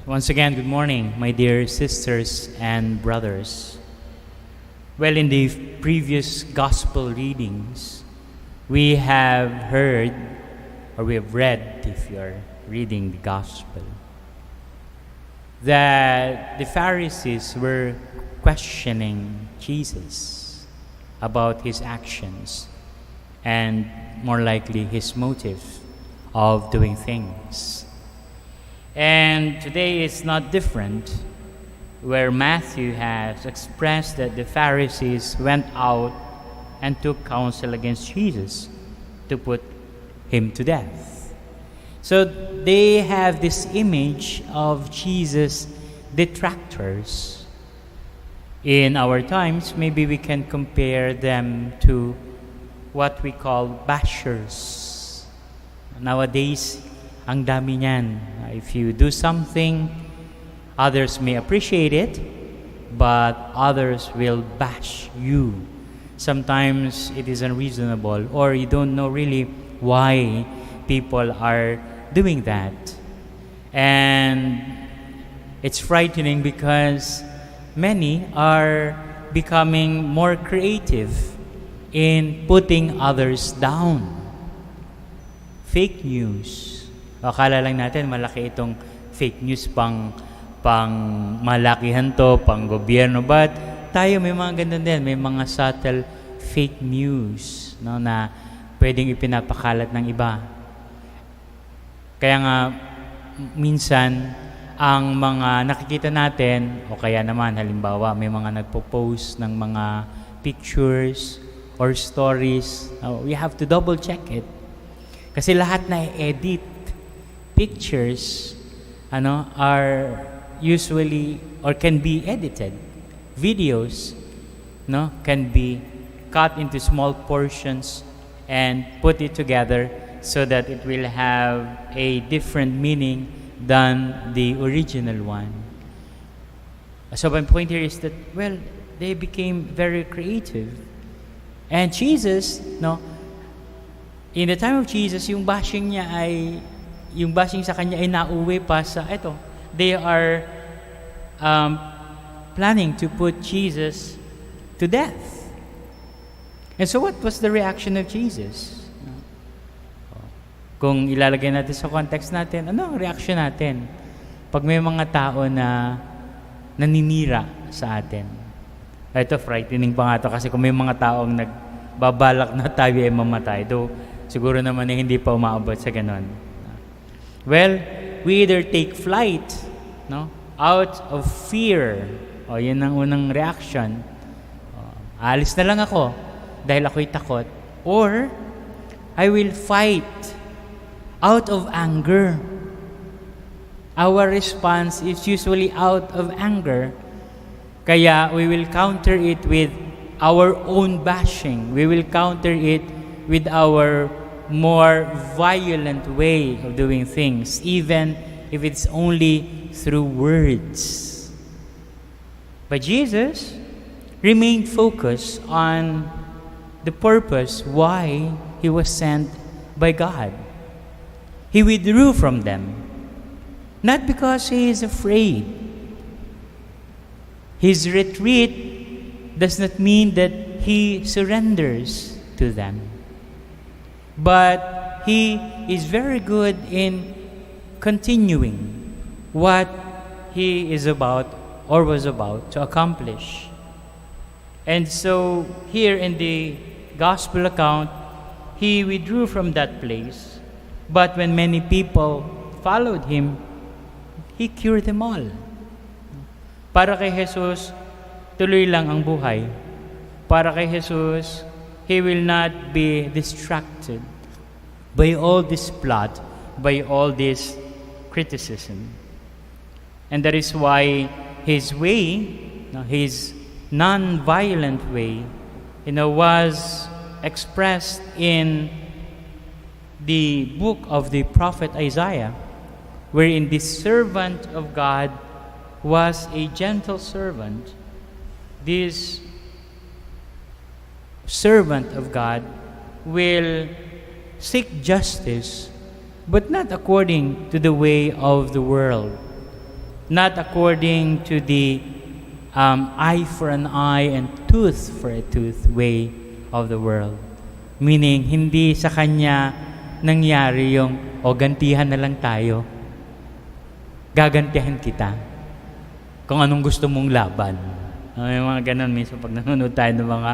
Once again, good morning, my dear sisters and brothers. Well, in the previous gospel readings, we have heard, or we have read, if you're reading the gospel, that the Pharisees were questioning Jesus about his actions and more likely his motive of doing things. And today is not different, where Matthew has expressed that the Pharisees went out and took counsel against Jesus to put him to death. So they have this image of Jesus' detractors. In our times, maybe we can compare them to what we call bashers. Nowadays, ang dami niyan. If you do something, others may appreciate it, but others will bash you. Sometimes it is unreasonable, or you don't know really why people are doing that. And it's frightening because many are becoming more creative in putting others down. Fake news. Akala lang natin malaki itong fake news pang malakihan to, pang gobyerno, but tayo may mga ganun din, may mga subtle fake news, no, na pwedeng ipinapakalat ng iba. Kaya nga minsan ang mga nakikita natin, o kaya naman halimbawa may mga nagpo-post ng mga pictures or stories, we have to double check it. Kasi lahat na edit pictures are usually or can be edited. Videos can be cut into small portions and put it together so that it will have a different meaning than the original one. So my point here is that, well, they became very creative. And Jesus, in the time of Jesus, yung bashing sa kanya ay nauwi pa sa they are planning to put Jesus to death. And so what was the reaction of Jesus? Kung ilalagay natin sa context natin, ano ang reaction natin pag may mga tao na naninira sa atin? Ito, frightening pa nga ito kasi kung may mga taong nagbabalak na tayo ay mamatay, though siguro naman hindi pa umaabot sa ganon. Well, we either take flight, out of fear. Yun ang unang reaction. Alis na lang ako dahil ako'y takot. Or, I will fight out of anger. Our response is usually out of anger. Kaya we will counter it with our own bashing. We will counter it with our more violent way of doing things, even if it's only through words. But Jesus remained focused on the purpose why he was sent by God. He withdrew from them, not because he is afraid. His retreat does not mean that he surrenders to them. But he is very good in continuing what he is about or was about to accomplish. And so here in the gospel account, he withdrew from that place. But when many people followed him, he cured them all. Para kay Jesus, tuloy lang ang buhay. Para kay Jesus, he will not be distracted by all this plot, by all this criticism. And that is why his way, his non-violent way, was expressed in the book of the prophet Isaiah, wherein this servant of God was a gentle servant. This servant of God will seek justice, but not according to the way of the world. not according to the eye for an eye and tooth for a tooth way of the world. Meaning, hindi sa Kanya nangyari yung, gantihan na lang tayo. Gagantihan kita kung anong gusto mong laban. May mga ganun. Minsan pag nanonood tayo ng mga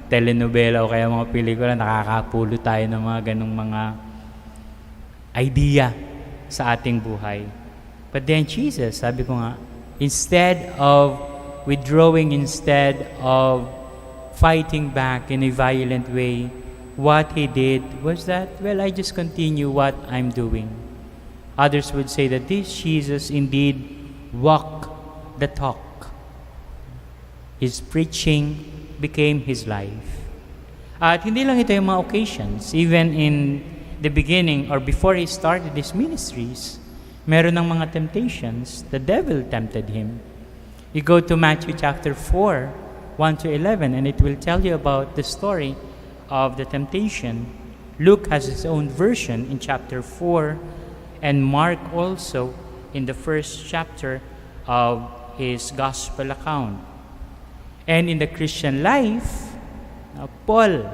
telenovela o kaya mga pelikula, nakakapulo tayo ng mga ganung mga idea sa ating buhay. But then Jesus, sabi ko nga, instead of withdrawing, instead of fighting back in a violent way, what He did was that, well, I just continue what I'm doing. Others would say that this Jesus indeed walked the talk. His preaching became His life. At hindi lang ito yung mga occasions. Even in the beginning or before He started His ministries, meron ng mga temptations. The devil tempted Him. You go to Matthew chapter 4, 1 to 11, and it will tell you about the story of the temptation. Luke has his own version in chapter 4, and Mark also in the first chapter of his gospel account. And in the Christian life, Paul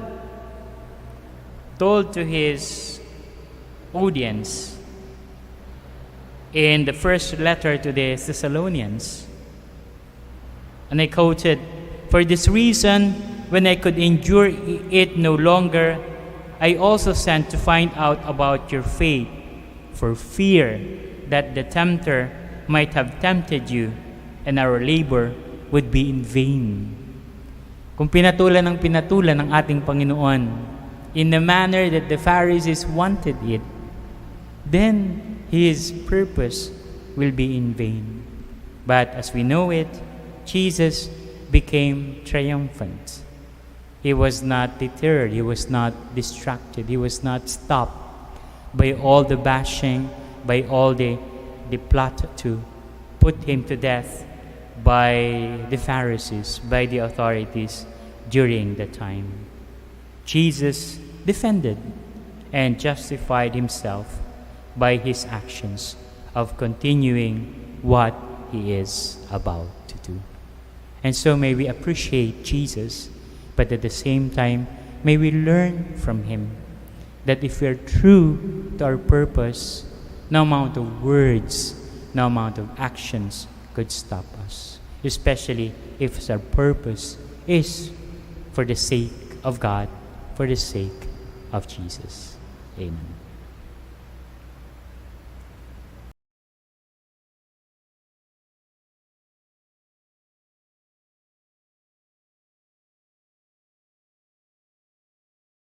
told to his audience in the first letter to the Thessalonians, and I quoted, "For this reason, when I could endure it no longer, I also sent to find out about your faith, for fear that the tempter might have tempted you, and our labor would be in vain." Kung pinatulan ng ating Panginoon in the manner that the Pharisees wanted it, then His purpose will be in vain. But as we know it, Jesus became triumphant. He was not deterred. He was not distracted. He was not stopped by all the bashing, by all the plot to put Him to death by the Pharisees, by the authorities during the time. Jesus defended and justified Himself by His actions of continuing what He is about to do. And so may we appreciate Jesus, but at the same time, may we learn from Him that if we are true to our purpose, no amount of words, no amount of actions could stop us, especially if our purpose is for the sake of God, for the sake of Jesus. Amen.